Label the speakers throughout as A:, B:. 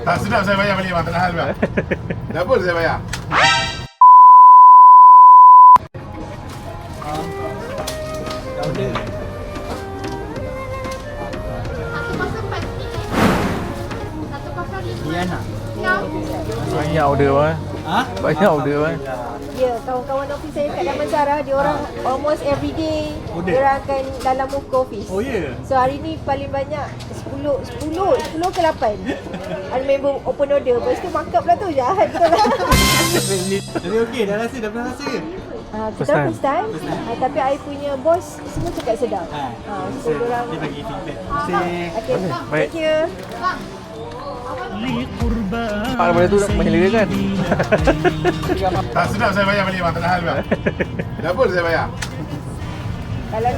A: Tak sedap saya bayar balik bang, tak tahan bang. Double saya bayar.
B: Banyak order bang.
C: Ha?
B: Banyak order bang.
D: Ya, kawan-kawan office saya kat Damansara, dia orang almost every day
C: Order?
D: dia orang akan dalam muka office.
C: Oh ya?
D: So hari ni paling banyak 10 ke 8. Ada member open order. Lepas tu markup lah tu jahat betul lah.
C: Jadi okey, dah pernah rasa ke?
D: Kita first time. Tapi I punya boss semua cakap sedap. So dia orang
C: Dia bagi feedback. Terima
D: okay.
B: Baik.
D: Thank you.
B: Pak benda tu nak menyelerakan.
A: Tak sedap saya bayar balik bang, tak tahan bang. Double saya bayar.
D: Kalau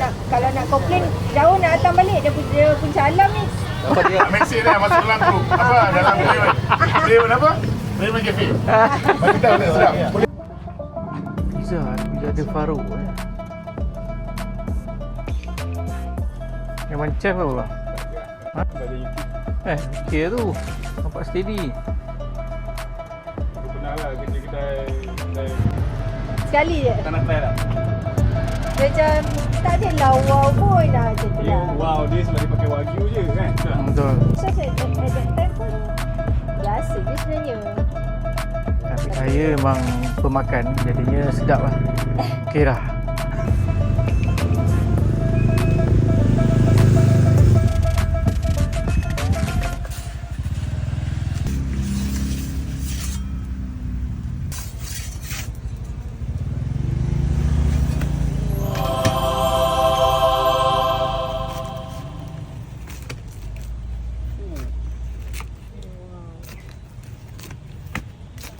D: nak komplain jauh nak datang balik dia punca alam ni.
B: Dapat dia.
A: Mesej dah masuk dalam grup. Apa dalam Raymond apa? Raymond Cafe. Bagi tahu tak sedap.
B: Pizza ada Farouk. Memang chef apa bang? Ha? Okay tu. Nampak steady.
A: Pernah lah kerja kedai
D: Sekali je.
A: tanah try lah.
D: Macam tak adalah wow pun lah macam tu lah.
A: Wow, dia sebab dia pakai wagyu je kan.
B: Betul.
D: So at that time pun biasa je sebenarnya.
B: Tapi saya memang pemakan, jadinya sedap lah. Okey lah.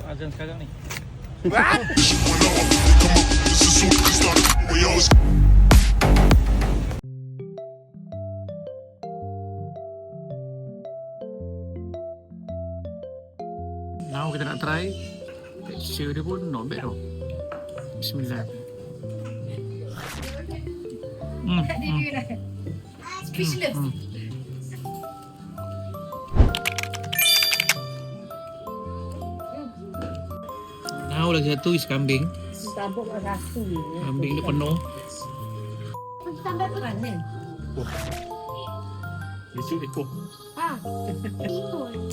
B: Azan sekarang ni. Now kita nak try. Texture dia pun not bad tau. Bismillah.
D: Speechless.
B: Now lagi satu is kambing.
D: Sabuk rasa.
B: Kambing dia penuh.
D: Sampai mana?
A: Lucu ekor.
D: Ikut.